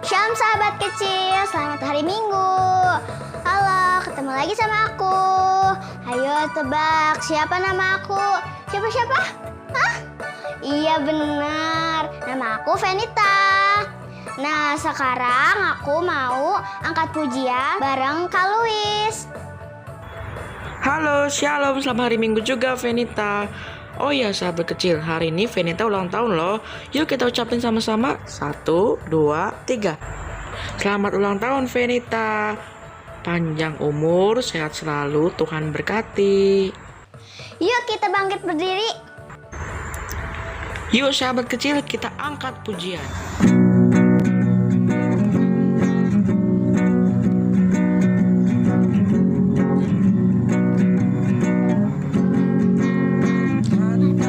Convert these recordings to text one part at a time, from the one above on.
Shalom sahabat kecil, selamat hari Minggu. Halo, ketemu lagi sama aku. Ayo tebak, siapa nama aku? Siapa? Hah? Iya benar, nama aku Venita. Nah, sekarang aku mau angkat pujian bareng Kak Luis. Halo, shalom, selamat hari Minggu juga Venita. Oh ya sahabat kecil, hari ini Venita ulang tahun loh. Yuk kita ucapin sama-sama. 1, 2, 3. Selamat ulang tahun Venita. Panjang umur, sehat selalu, Tuhan berkati. Yuk kita bangkit berdiri. Yuk sahabat kecil, kita angkat pujian.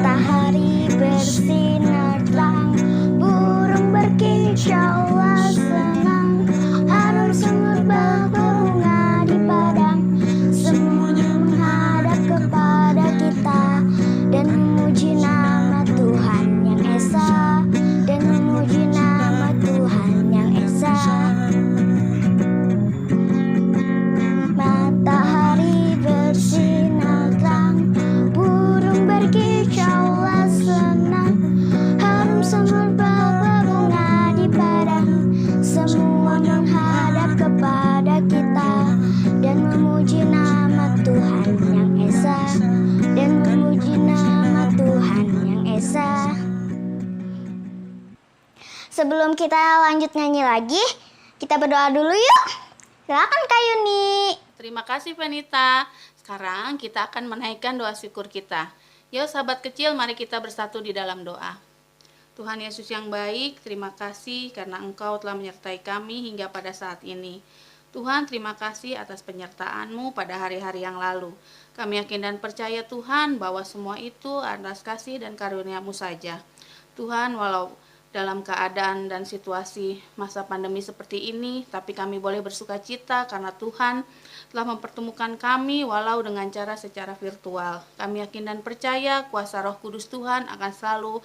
Matahari bersinar terang, burung berkicau senang, harum semut berbunga di padang. Semuanya menghadap kepada kita dan memuji nama Tuhan yang esa, dan memuji nama Tuhan yang esa. Matahari bersinar terang, burung berkicau senang, harum semut berbunga di padang. Semua menghadap kepada kita dan memuji nama Tuhan yang esa, dan memuji nama Tuhan yang esa. Sebelum kita lanjut nyanyi lagi, kita berdoa dulu yuk. Silakan Kak Yuni. Terima kasih Venita. Sekarang kita akan menaikkan doa syukur kita. Yuk sahabat kecil, mari kita bersatu di dalam doa. Tuhan Yesus yang baik, terima kasih karena Engkau telah menyertai kami hingga pada saat ini. Tuhan, terima kasih atas penyertaan-Mu pada hari-hari yang lalu. Kami yakin dan percaya Tuhan bahwa semua itu atas kasih dan karunia-Mu saja. Tuhan, walau dalam keadaan dan situasi masa pandemi seperti ini, tapi kami boleh bersuka cita karena Tuhan telah mempertemukan kami walau dengan cara secara virtual. Kami yakin dan percaya kuasa Roh Kudus Tuhan akan selalu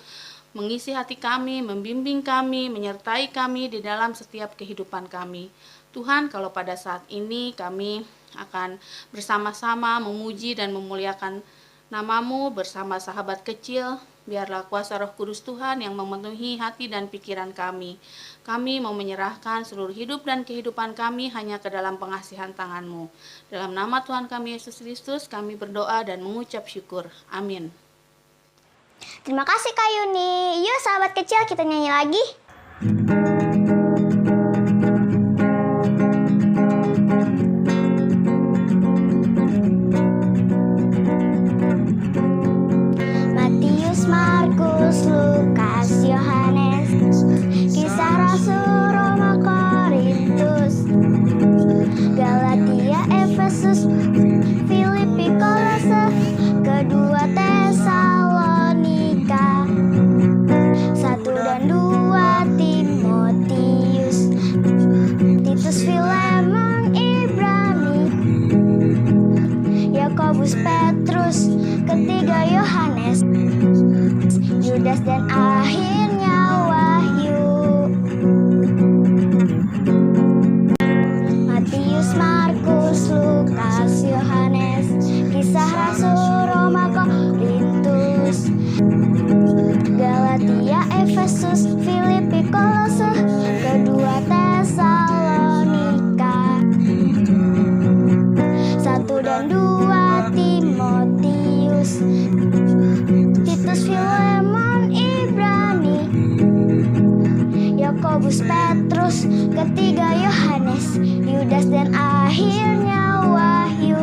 mengisi hati kami, membimbing kami, menyertai kami di dalam setiap kehidupan kami. Tuhan, kalau pada saat ini kami akan bersama-sama memuji dan memuliakan nama-Mu bersama sahabat kecil, biarlah kuasa Roh Kudus Tuhan yang memenuhi hati dan pikiran kami. Kami mau menyerahkan seluruh hidup dan kehidupan kami hanya ke dalam pengasihan tangan-Mu. Dalam nama Tuhan kami Yesus Kristus, kami berdoa dan mengucap syukur. Amin. Terima kasih Kak Yuni. Yuk sahabat kecil, kita nyanyi lagi. Markus, Lukas, Yohanes, Kisah Rasul, Roma, Korintus, Galatia, Efesus, Filipi, Kolose, kedua Tesalonika, 1 dan 2 Timotius, Titus, Filemon, Ibrani, Yakobus, Petrus, ketiga Yohanes, Yudas dan akhirnya Wahyu. Matius, Markus, Lukas, Yohanes, Kisah Rasul, Roma, Korintus, Galatia, Efesus, Filipi, Kolose, kedua Tesalonika, 1 dan 2 Timotius, Titus, Filemon, Ibrani, Yakobus, Petrus, ketiga Yohanes, Yudas dan akhirnya Wahyu.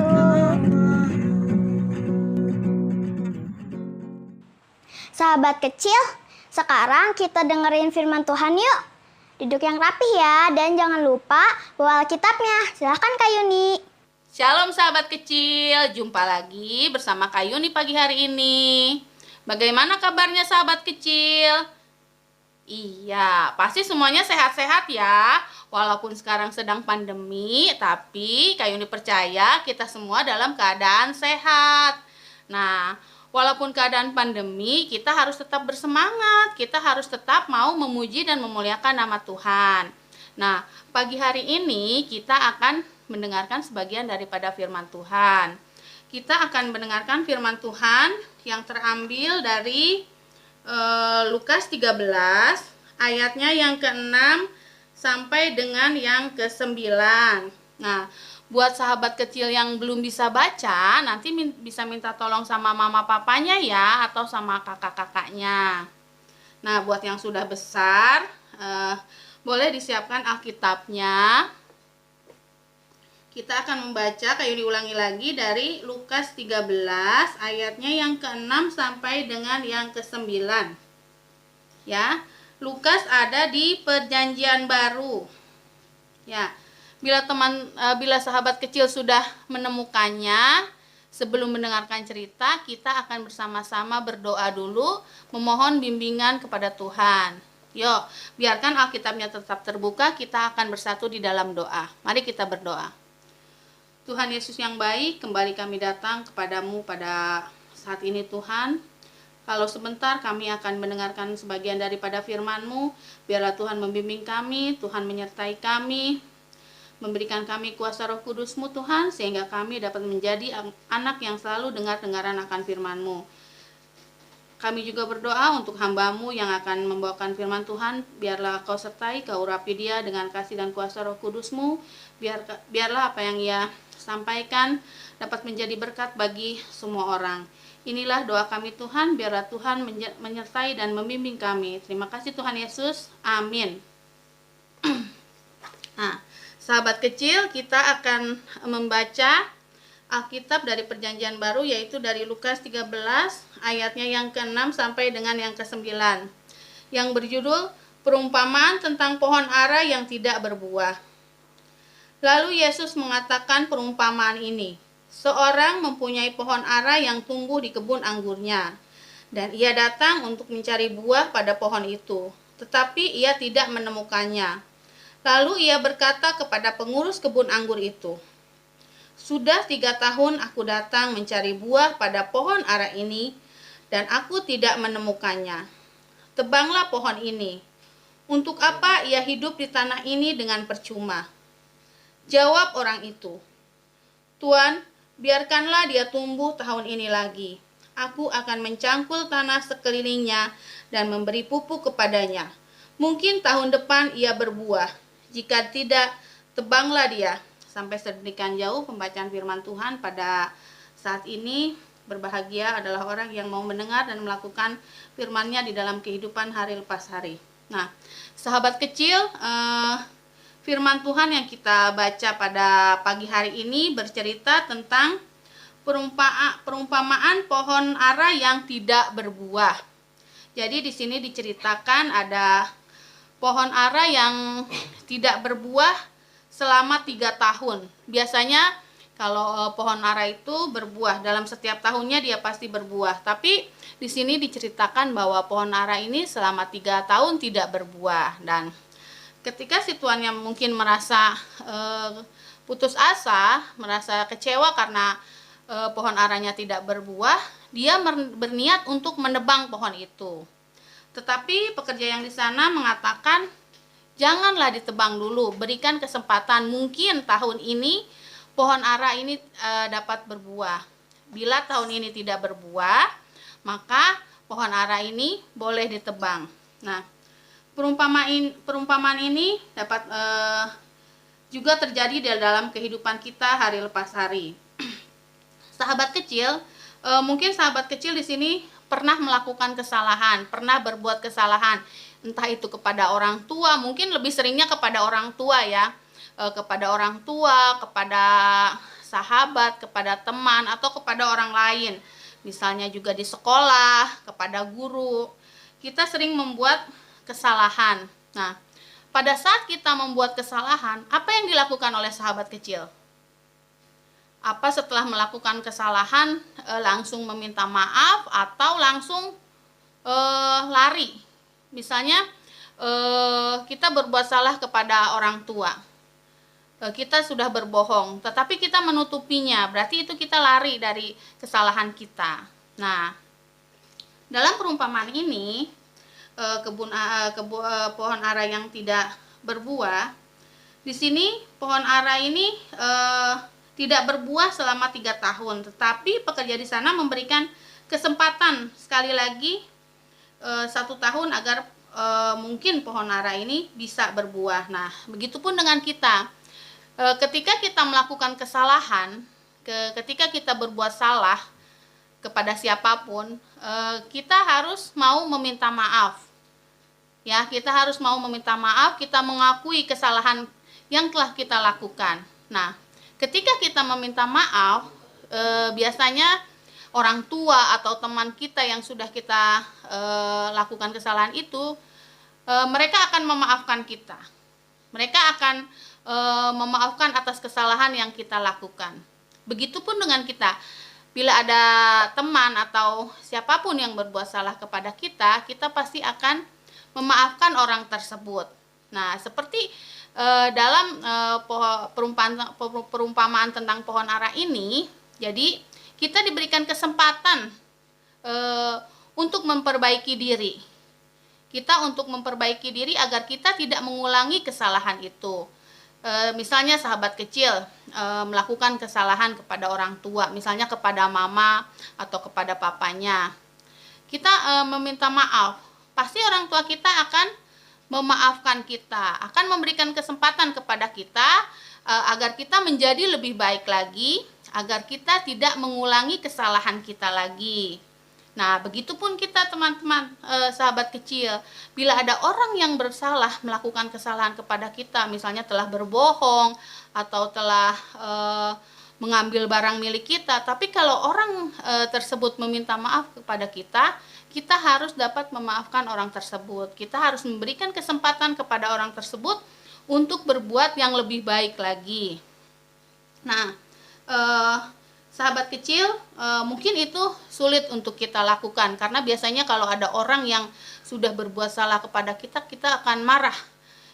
Sahabat kecil, sekarang kita dengerin firman Tuhan yuk. Duduk yang rapih ya, dan jangan lupa bawa Alkitabnya. Silahkan Kak Yuni. Shalom sahabat kecil, jumpa lagi bersama Kak Yuni pagi hari ini. Bagaimana kabarnya sahabat kecil? Iya, pasti semuanya sehat-sehat ya. Walaupun sekarang sedang pandemi, tapi Kak Yuni percaya kita semua dalam keadaan sehat. Nah, walaupun keadaan pandemi, kita harus tetap bersemangat. Kita harus tetap mau memuji dan memuliakan nama Tuhan. Nah, pagi hari ini kita akan mendengarkan sebagian daripada firman Tuhan. Kita akan mendengarkan firman Tuhan yang terambil dari Lukas 13 ayatnya yang ke-6 sampai dengan yang ke-9. Nah, buat sahabat kecil yang belum bisa baca, nanti bisa minta tolong sama mama papanya ya, atau sama kakak-kakaknya. Nah, buat yang sudah besar, boleh disiapkan Alkitabnya. Kita akan membaca, kayak diulangi lagi, dari Lukas 13 ayatnya yang ke-6 sampai dengan yang ke-9. Ya, Lukas ada di Perjanjian Baru. Ya, bila sahabat kecil sudah menemukannya, sebelum mendengarkan cerita, kita akan bersama-sama berdoa dulu, memohon bimbingan kepada Tuhan. Yuk, biarkan Alkitabnya tetap terbuka, kita akan bersatu di dalam doa. Mari kita berdoa. Tuhan Yesus yang baik, kembali kami datang kepadamu pada saat ini Tuhan. Kalau sebentar kami akan mendengarkan sebagian daripada firman-Mu, biarlah Tuhan membimbing kami, Tuhan menyertai kami, memberikan kami kuasa Roh Kudus-Mu Tuhan, sehingga kami dapat menjadi anak yang selalu dengar-dengaran akan firman-Mu. Kami juga berdoa untuk hamba-Mu yang akan membawakan firman Tuhan, biarlah Kau sertai, Kau urapi dia dengan kasih dan kuasa Roh Kudus-Mu, biarlah apa yang ia sampaikan dapat menjadi berkat bagi semua orang. Inilah doa kami Tuhan, biarlah Tuhan menyertai dan membimbing kami. Terima kasih Tuhan Yesus, amin. Nah, sahabat kecil, kita akan membaca Alkitab dari Perjanjian Baru, yaitu dari Lukas 13 ayatnya yang ke-6 sampai dengan yang ke-9, yang berjudul Perumpamaan tentang pohon ara yang tidak berbuah. Lalu Yesus mengatakan perumpamaan ini. Seorang mempunyai pohon ara yang tumbuh di kebun anggurnya, dan ia datang untuk mencari buah pada pohon itu, tetapi ia tidak menemukannya. Lalu ia berkata kepada pengurus kebun anggur itu, "Sudah 3 tahun aku datang mencari buah pada pohon ara ini, dan aku tidak menemukannya. Tebanglah pohon ini. Untuk apa ia hidup di tanah ini dengan percuma?" Jawab orang itu, "Tuan, biarkanlah dia tumbuh tahun ini lagi. Aku akan mencangkul tanah sekelilingnya dan memberi pupuk kepadanya. Mungkin tahun depan ia berbuah. Jika tidak, tebanglah dia." Sampai sedemikian jauh pembacaan firman Tuhan pada saat ini. Berbahagia adalah orang yang mau mendengar dan melakukan firman-Nya di dalam kehidupan hari lepas hari. Nah, sahabat kecil, firman Tuhan yang kita baca pada pagi hari ini bercerita tentang perumpamaan pohon ara yang tidak berbuah. Jadi di sini diceritakan ada pohon ara yang tidak berbuah selama 3 tahun. Biasanya kalau pohon ara itu berbuah, dalam setiap tahunnya dia pasti berbuah. Tapi di sini diceritakan bahwa pohon ara ini selama 3 tahun tidak berbuah. Dan ketika si tuannya mungkin merasa putus asa, merasa kecewa karena pohon aranya tidak berbuah, dia berniat untuk menebang pohon itu. Tetapi pekerja yang di sana mengatakan, "Janganlah ditebang dulu, berikan kesempatan, mungkin tahun ini pohon ara ini dapat berbuah. Bila tahun ini tidak berbuah, maka pohon ara ini boleh ditebang." Nah, perumpamaan ini dapat juga terjadi di dalam kehidupan kita hari lepas hari. Sahabat kecil, mungkin sahabat kecil di sini pernah melakukan kesalahan, pernah berbuat kesalahan, entah itu kepada orang tua, mungkin lebih seringnya kepada orang tua ya, kepada orang tua, kepada sahabat, kepada teman, atau kepada orang lain. Misalnya juga di sekolah, kepada guru. Kita sering membuat kesalahan. Nah, pada saat kita membuat kesalahan, apa yang dilakukan oleh sahabat kecil? Apa setelah melakukan kesalahan langsung meminta maaf atau langsung lari? Misalnya kita berbuat salah kepada orang tua, kita sudah berbohong, tetapi kita menutupinya, berarti itu kita lari dari kesalahan kita. Nah, dalam perumpamaan ini pohon ara yang tidak berbuah Di sini pohon ara ini tidak berbuah selama 3 tahun, tetapi pekerja di sana memberikan kesempatan sekali lagi 1 tahun agar mungkin pohon ara ini bisa berbuah. Nah, begitupun dengan kita. Ketika kita melakukan kesalahan, ketika kita berbuat salah kepada siapapun, kita harus mau meminta maaf. Ya, kita harus mau meminta maaf, kita mengakui kesalahan yang telah kita lakukan. Nah, ketika kita meminta maaf, biasanya orang tua atau teman kita yang sudah kita lakukan kesalahan itu, mereka akan memaafkan kita. Mereka akan memaafkan atas kesalahan yang kita lakukan. Begitupun dengan kita. Bila ada teman atau siapapun yang berbuat salah kepada kita, kita pasti akan memaafkan orang tersebut. Nah, seperti dalam perumpamaan tentang pohon ara ini, jadi kita diberikan kesempatan untuk memperbaiki diri. Kita untuk memperbaiki diri agar kita tidak mengulangi kesalahan itu. Misalnya sahabat kecil melakukan kesalahan kepada orang tua, misalnya kepada mama atau kepada papanya. Kita meminta maaf. Pasti orang tua kita akan memaafkan kita, akan memberikan kesempatan kepada kita agar kita menjadi lebih baik lagi, agar kita tidak mengulangi kesalahan kita lagi. Nah, begitupun kita teman-teman, sahabat kecil, bila ada orang yang bersalah melakukan kesalahan kepada kita, misalnya telah berbohong atau telah mengambil barang milik kita, tapi kalau orang tersebut meminta maaf kepada kita, kita harus dapat memaafkan orang tersebut. Kita harus memberikan kesempatan kepada orang tersebut untuk berbuat yang lebih baik lagi. Nah, sahabat kecil, mungkin itu sulit untuk kita lakukan karena biasanya kalau ada orang yang sudah berbuat salah kepada kita, kita akan marah.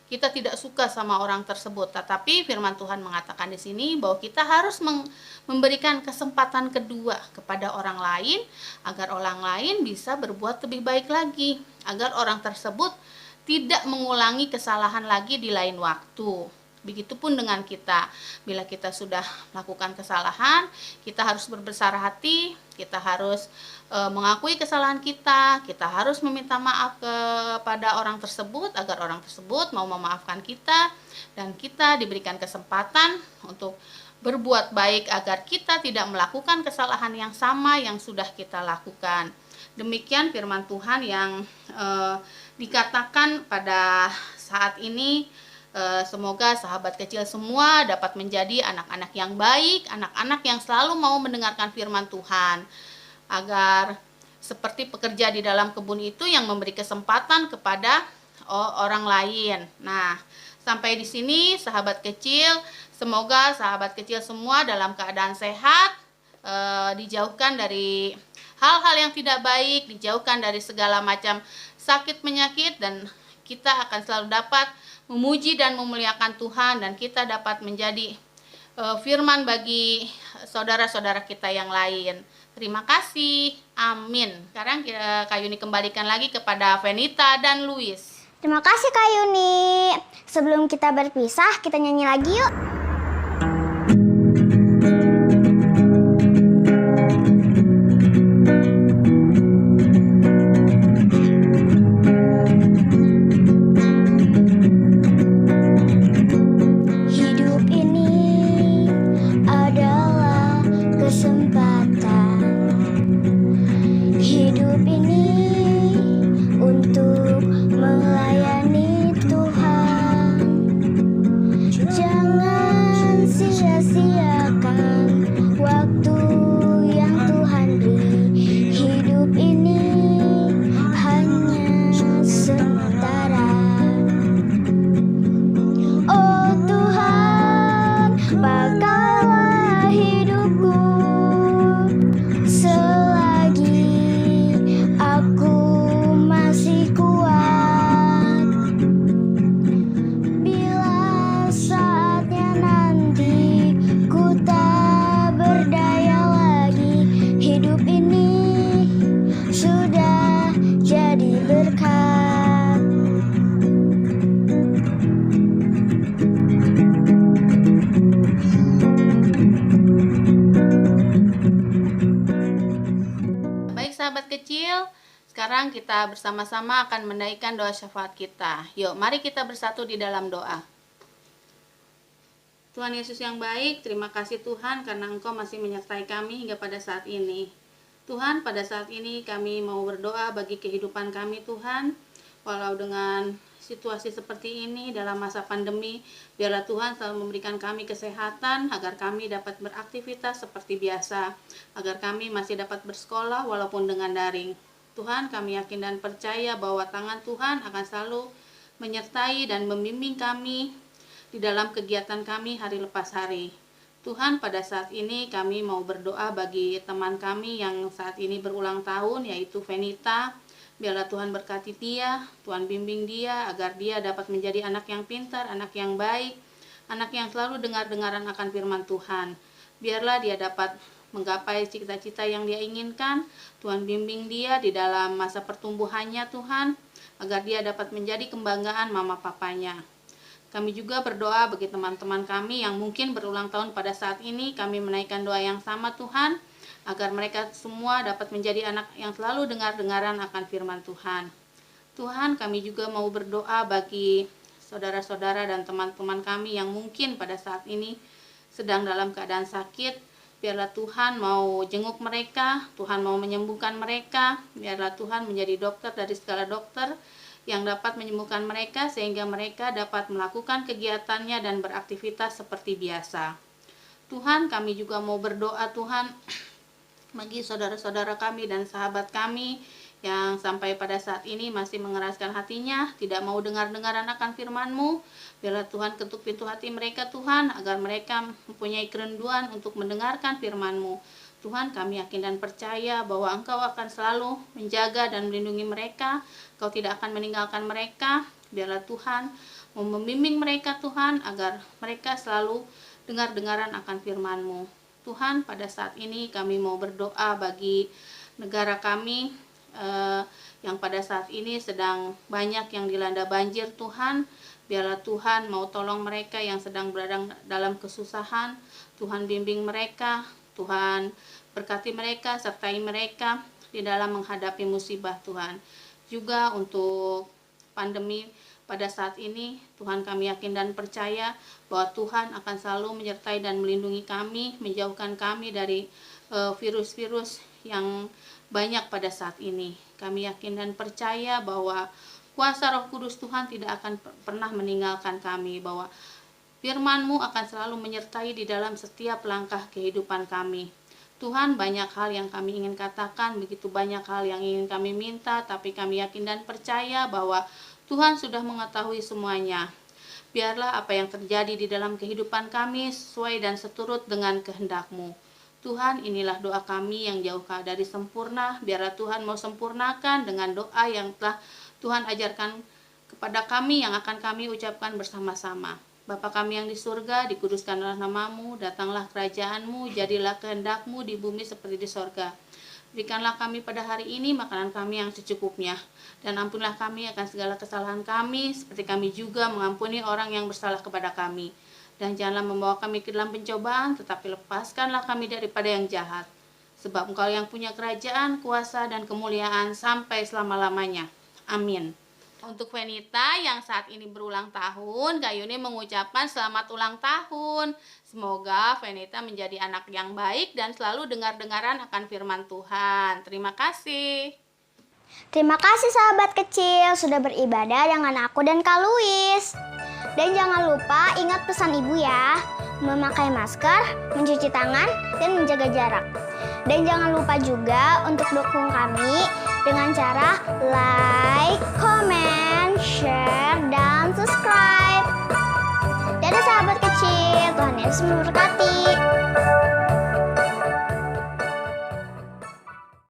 Kita tidak suka sama orang tersebut. Tetapi firman Tuhan mengatakan di sini bahwa kita harus memberikan kesempatan kedua kepada orang lain agar orang lain bisa berbuat lebih baik lagi, agar orang tersebut tidak mengulangi kesalahan lagi di lain waktu. Begitupun dengan kita, bila kita sudah melakukan kesalahan, kita harus berbesar hati, kita harus mengakui kesalahan kita harus meminta maaf kepada orang tersebut agar orang tersebut mau memaafkan kita, dan kita diberikan kesempatan untuk berbuat baik agar kita tidak melakukan kesalahan yang sama yang sudah kita lakukan. Demikian firman Tuhan yang dikatakan pada saat ini. Semoga sahabat kecil semua dapat menjadi anak-anak yang baik, anak-anak yang selalu mau mendengarkan firman Tuhan, agar seperti pekerja di dalam kebun itu yang memberi kesempatan kepada orang lain. Nah, sampai di sini sahabat kecil, semoga sahabat kecil semua dalam keadaan sehat, dijauhkan dari hal-hal yang tidak baik, dijauhkan dari segala macam sakit penyakit, dan kita akan selalu dapat memuji dan memuliakan Tuhan, dan kita dapat menjadi firman bagi saudara-saudara kita yang lain. Terima kasih. Amin. Sekarang Kak Yuni kembalikan lagi kepada Venita dan Luis. Terima kasih Kak Yuni. Sebelum kita berpisah, kita nyanyi lagi yuk. Jangan sahabat kecil, sekarang kita bersama-sama akan menaikkan doa syafaat kita. Yuk, mari kita bersatu di dalam doa. Tuhan Yesus yang baik, terima kasih Tuhan karena Engkau masih menyertai kami hingga pada saat ini. Tuhan, pada saat ini kami mau berdoa bagi kehidupan kami Tuhan. Walau dengan situasi seperti ini dalam masa pandemi, biarlah Tuhan selalu memberikan kami kesehatan agar kami dapat beraktivitas seperti biasa, agar kami masih dapat bersekolah walaupun dengan daring. Tuhan, kami yakin dan percaya bahwa tangan Tuhan akan selalu menyertai dan membimbing kami di dalam kegiatan kami hari lepas hari. Tuhan, pada saat ini kami mau berdoa bagi teman kami yang saat ini berulang tahun, yaitu Venita. Biarlah Tuhan berkati dia, Tuhan bimbing dia agar dia dapat menjadi anak yang pintar, anak yang baik, anak yang selalu dengar-dengaran akan firman Tuhan. Biarlah dia dapat menggapai cita-cita yang dia inginkan. Tuhan bimbing dia di dalam masa pertumbuhannya Tuhan, agar dia dapat menjadi kebanggaan mama papanya. Kami juga berdoa bagi teman-teman kami yang mungkin berulang tahun pada saat ini. Kami menaikkan doa yang sama Tuhan, agar mereka semua dapat menjadi anak yang selalu dengar-dengaran akan firman Tuhan. Tuhan, kami juga mau berdoa bagi saudara-saudara dan teman-teman kami yang mungkin pada saat ini sedang dalam keadaan sakit. Biarlah Tuhan mau jenguk mereka, Tuhan mau menyembuhkan mereka. Biarlah Tuhan menjadi dokter dari segala dokter yang dapat menyembuhkan mereka sehingga mereka dapat melakukan kegiatannya dan beraktivitas seperti biasa. Tuhan, kami juga mau berdoa Tuhan bagi saudara-saudara kami dan sahabat kami yang sampai pada saat ini masih mengeraskan hatinya, tidak mau dengar-dengaran akan firman-Mu. Biarlah Tuhan ketuk pintu hati mereka Tuhan, agar mereka mempunyai kerinduan untuk mendengarkan firman-Mu. Tuhan, kami yakin dan percaya bahwa Engkau akan selalu menjaga dan melindungi mereka. Engkau tidak akan meninggalkan mereka. Biarlah Tuhan membimbing mereka Tuhan, agar mereka selalu dengar-dengaran akan firman-Mu. Tuhan, pada saat ini kami mau berdoa bagi negara kami yang pada saat ini sedang banyak yang dilanda banjir Tuhan. Biarlah Tuhan mau tolong mereka yang sedang berada dalam kesusahan. Tuhan bimbing mereka, Tuhan berkati mereka, sertai mereka di dalam menghadapi musibah Tuhan. Juga untuk pandemi pada saat ini, Tuhan kami yakin dan percaya bahwa Tuhan akan selalu menyertai dan melindungi kami, menjauhkan kami dari virus-virus yang banyak pada saat ini. Kami yakin dan percaya bahwa kuasa Roh Kudus Tuhan tidak akan pernah meninggalkan kami, bahwa firman-Mu akan selalu menyertai di dalam setiap langkah kehidupan kami. Tuhan, banyak hal yang kami ingin katakan, begitu banyak hal yang ingin kami minta, tapi kami yakin dan percaya bahwa Tuhan sudah mengetahui semuanya. Biarlah apa yang terjadi di dalam kehidupan kami sesuai dan seturut dengan kehendak-Mu. Tuhan, inilah doa kami yang jauh dari sempurna. Biarlah Tuhan mau sempurnakan dengan doa yang telah Tuhan ajarkan kepada kami, yang akan kami ucapkan bersama-sama. Bapa kami yang di surga, dikuduskanlah nama-Mu, datanglah kerajaan-Mu, jadilah kehendak-Mu di bumi seperti di sorga. Berikanlah kami pada hari ini makanan kami yang secukupnya, dan ampunilah kami akan segala kesalahan kami, seperti kami juga mengampuni orang yang bersalah kepada kami. Dan janganlah membawa kami ke dalam pencobaan, tetapi lepaskanlah kami daripada yang jahat. Sebab Engkau yang punya kerajaan, kuasa, dan kemuliaan sampai selama-lamanya. Amin. Untuk Venita yang saat ini berulang tahun, Kak Yuni mengucapkan selamat ulang tahun. Semoga Venita menjadi anak yang baik dan selalu dengar-dengaran akan firman Tuhan. Terima kasih. Terima kasih sahabat kecil sudah beribadah dengan aku dan Kak Luis. Dan jangan lupa ingat pesan ibu ya, memakai masker, mencuci tangan, dan menjaga jarak. Dan jangan lupa juga untuk dukung kami dengan cara like, comment, share, dan subscribe. Dadah sahabat kecil, Tuhan Yesus memberkati.